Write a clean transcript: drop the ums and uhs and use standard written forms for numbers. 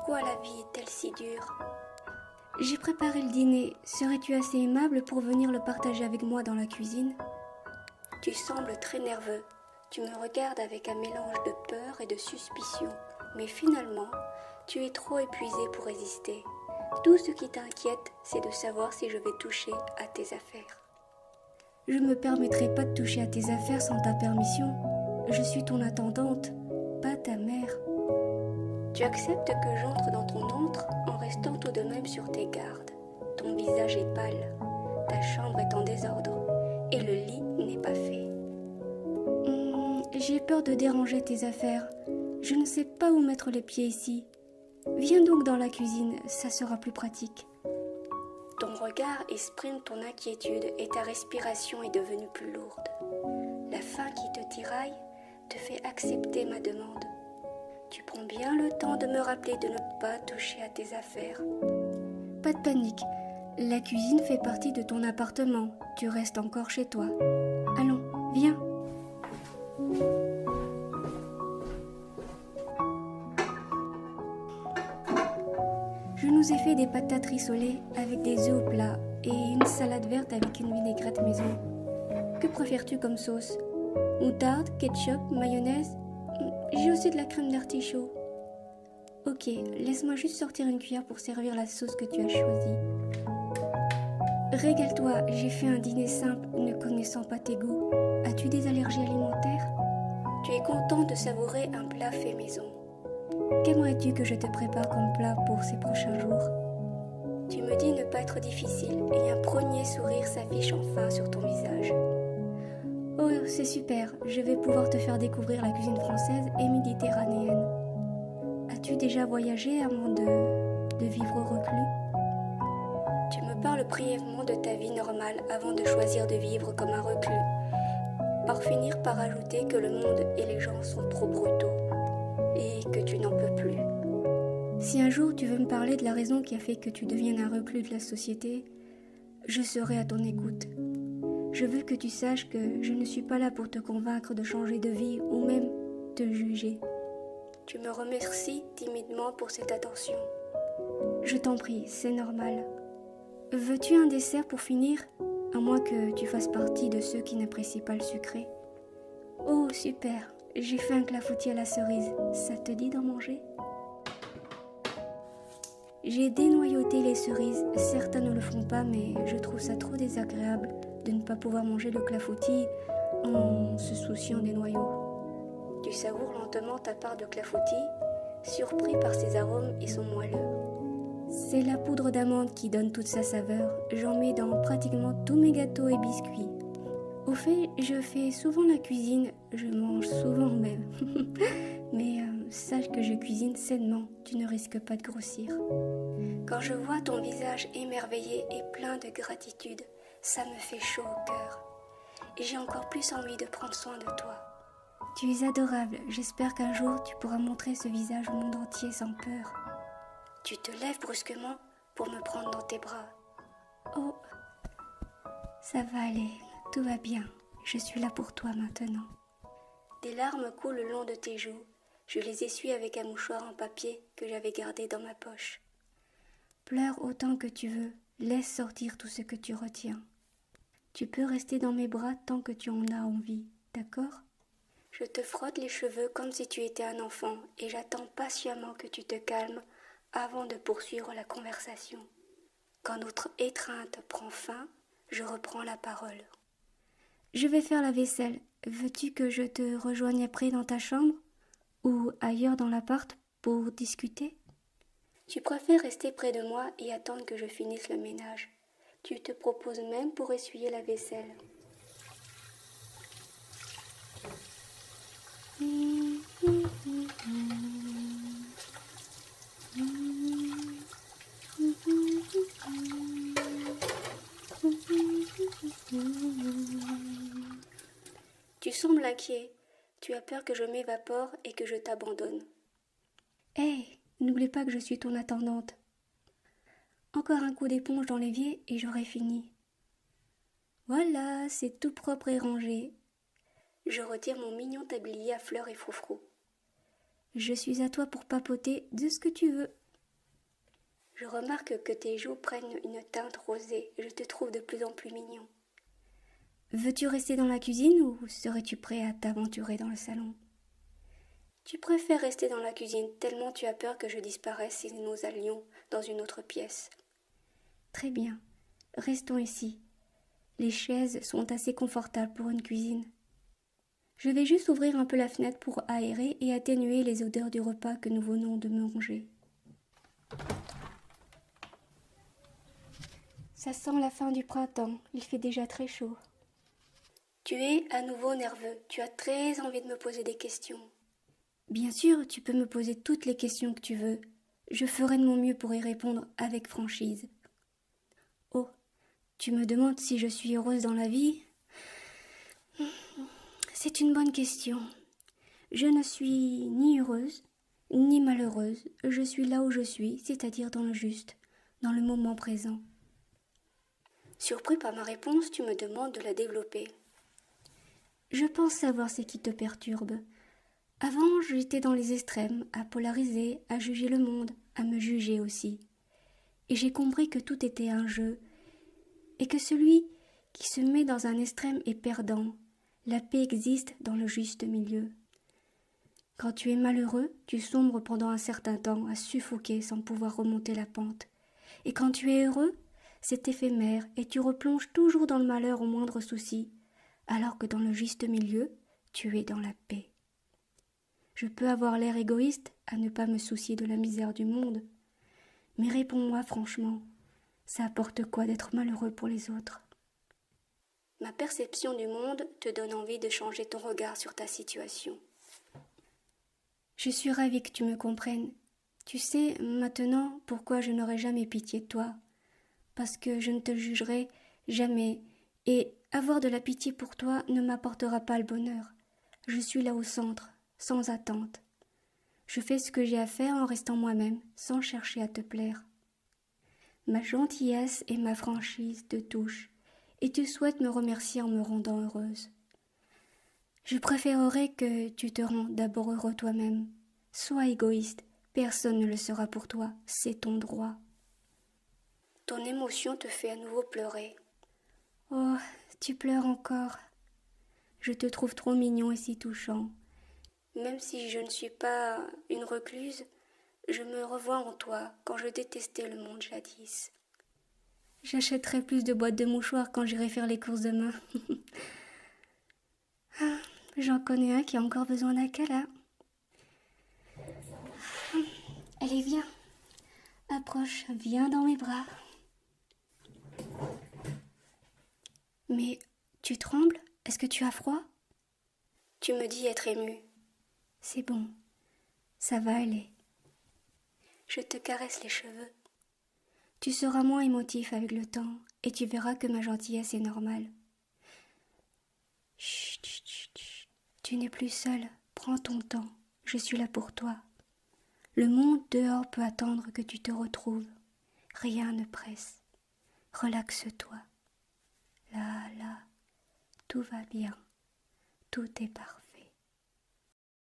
Pourquoi la vie est-elle si dure? J'ai préparé le dîner. Serais-tu assez aimable pour venir le partager avec moi dans la cuisine? Tu sembles très nerveux. Tu me regardes avec un mélange de peur et de suspicion. Mais finalement, tu es trop épuisé pour résister. Tout ce qui t'inquiète, c'est de savoir si je vais toucher à tes affaires. Je ne me permettrai pas de toucher à tes affaires sans ta permission. Je suis ton attendante, pas ta mère. Tu acceptes que j'entre dans ton antre en restant tout de même sur tes gardes. Ton visage est pâle, ta chambre est en désordre et le lit n'est pas fait. J'ai peur de déranger tes affaires. Je ne sais pas où mettre les pieds ici. Viens donc dans la cuisine, ça sera plus pratique. Ton regard exprime ton inquiétude et ta respiration est devenue plus lourde. La faim qui te tiraille te fait accepter ma demande. Tu prends bien le temps de me rappeler de ne pas toucher à tes affaires. Pas de panique. La cuisine fait partie de ton appartement. Tu restes encore chez toi. Allons, viens. Je nous ai fait des patates rissolées avec des œufs au plat et une salade verte avec une vinaigrette maison. Que préfères-tu comme sauce? Moutarde, ketchup, mayonnaise? J'ai aussi de la crème d'artichaut. Ok, laisse-moi juste sortir une cuillère pour servir la sauce que tu as choisie. Régale-toi, j'ai fait un dîner simple ne connaissant pas tes goûts. As-tu des allergies alimentaires? Tu es content de savourer un plat fait maison. Qu'aimerais-tu que je te prépare comme plat pour ces prochains jours? Tu me dis ne pas être difficile et un premier sourire s'affiche enfin sur ton visage. Oh, c'est super, je vais pouvoir te faire découvrir la cuisine française et méditerranéenne. As-tu déjà voyagé avant de vivre reclus? Tu me parles brièvement de ta vie normale avant de choisir de vivre comme un reclus, par finir par ajouter que le monde et les gens sont trop brutaux et que tu n'en peux plus. Si un jour tu veux me parler de la raison qui a fait que tu deviennes un reclus de la société, je serai à ton écoute. Je veux que tu saches que je ne suis pas là pour te convaincre de changer de vie ou même te juger. Tu me remercies timidement pour cette attention. Je t'en prie, c'est normal. Veux-tu un dessert pour finir, à moins que tu fasses partie de ceux qui n'apprécient pas le sucré? Oh, super, j'ai fait un clafoutis à la cerise. Ça te dit d'en manger? J'ai dénoyauté les cerises. Certains ne le font pas, mais je trouve ça trop désagréable de ne pas pouvoir manger le clafoutis en se souciant des noyaux. Tu savoures lentement ta part de clafoutis, surpris par ses arômes et son moelleux. C'est la poudre d'amande qui donne toute sa saveur. J'en mets dans pratiquement tous mes gâteaux et biscuits. Au fait, je fais souvent la cuisine, je mange souvent même. Mais sache que je cuisine sainement, tu ne risques pas de grossir. Quand je vois ton visage émerveillé et plein de gratitude, ça me fait chaud au cœur. Et j'ai encore plus envie de prendre soin de toi. Tu es adorable, j'espère qu'un jour tu pourras montrer ce visage au monde entier sans peur. Tu te lèves brusquement pour me prendre dans tes bras. Oh, ça va aller, tout va bien. Je suis là pour toi maintenant. Des larmes coulent le long de tes joues. Je les essuie avec un mouchoir en papier que j'avais gardé dans ma poche. Pleure autant que tu veux. Laisse sortir tout ce que tu retiens. Tu peux rester dans mes bras tant que tu en as envie, d'accord? Je te frotte les cheveux comme si tu étais un enfant et j'attends patiemment que tu te calmes avant de poursuivre la conversation. Quand notre étreinte prend fin, je reprends la parole. Je vais faire la vaisselle. Veux-tu que je te rejoigne après dans ta chambre ou ailleurs dans l'appart pour discuter? Tu préfères rester près de moi et attendre que je finisse le ménage. Tu te proposes même pour essuyer la vaisselle. Tu sembles inquiet. Tu as peur que je m'évapore et que je t'abandonne. Hé, n'oublie pas que je suis ton attendante. Encore un coup d'éponge dans l'évier et j'aurai fini. Voilà, c'est tout propre et rangé. Je retire mon mignon tablier à fleurs et froufrous. Je suis à toi pour papoter de ce que tu veux. Je remarque que tes joues prennent une teinte rosée. Je te trouve de plus en plus mignon. Veux-tu rester dans la cuisine ou serais-tu prêt à t'aventurer dans le salon? Tu préfères rester dans la cuisine, tellement tu as peur que je disparaisse si nous allions dans une autre pièce. Très bien, restons ici. Les chaises sont assez confortables pour une cuisine. Je vais juste ouvrir un peu la fenêtre pour aérer et atténuer les odeurs du repas que nous venons de manger. Ça sent la fin du printemps, il fait déjà très chaud. Tu es à nouveau nerveux, tu as très envie de me poser des questions. Bien sûr, tu peux me poser toutes les questions que tu veux. Je ferai de mon mieux pour y répondre avec franchise. Oh, tu me demandes si je suis heureuse dans la vie? C'est une bonne question. Je ne suis ni heureuse, ni malheureuse. Je suis là où je suis, c'est-à-dire dans le juste, dans le moment présent. Surpris par ma réponse, tu me demandes de la développer. Je pense savoir ce qui te perturbe. Avant, j'étais dans les extrêmes, à polariser, à juger le monde, à me juger aussi. Et j'ai compris que tout était un jeu, et que celui qui se met dans un extrême est perdant. La paix existe dans le juste milieu. Quand tu es malheureux, tu sombres pendant un certain temps à suffoquer sans pouvoir remonter la pente. Et quand tu es heureux, c'est éphémère et tu replonges toujours dans le malheur au moindre souci, alors que dans le juste milieu, tu es dans la paix. Je peux avoir l'air égoïste à ne pas me soucier de la misère du monde, mais réponds-moi franchement, ça apporte quoi d'être malheureux pour les autres? Ma perception du monde te donne envie de changer ton regard sur ta situation. Je suis ravie que tu me comprennes. Tu sais maintenant pourquoi je n'aurai jamais pitié de toi, parce que je ne te jugerai jamais, et avoir de la pitié pour toi ne m'apportera pas le bonheur. Je suis là au centre, sans attente. Je fais ce que j'ai à faire en restant moi-même, sans chercher à te plaire. Ma gentillesse et ma franchise te touchent, et tu souhaites me remercier en me rendant heureuse. Je préférerais que tu te rends d'abord heureux toi-même. Sois égoïste, personne ne le sera pour toi, c'est ton droit. Ton émotion te fait à nouveau pleurer. Oh, tu pleures encore. Je te trouve trop mignon et si touchant. Même si je ne suis pas une recluse, je me revois en toi quand je détestais le monde jadis. J'achèterai plus de boîtes de mouchoirs quand j'irai faire les courses demain. J'en connais un qui a encore besoin d'un câlin. Allez, viens. Approche, viens dans mes bras. Mais tu trembles? Est-ce que tu as froid? Tu me dis être émue. C'est bon, ça va aller. Je te caresse les cheveux. Tu seras moins émotif avec le temps et tu verras que ma gentillesse est normale. Chut, chut, chut, chut. Tu n'es plus seule, prends ton temps, je suis là pour toi. Le monde dehors peut attendre que tu te retrouves. Rien ne presse. Relaxe-toi. Là, tout va bien. Tout est parfait.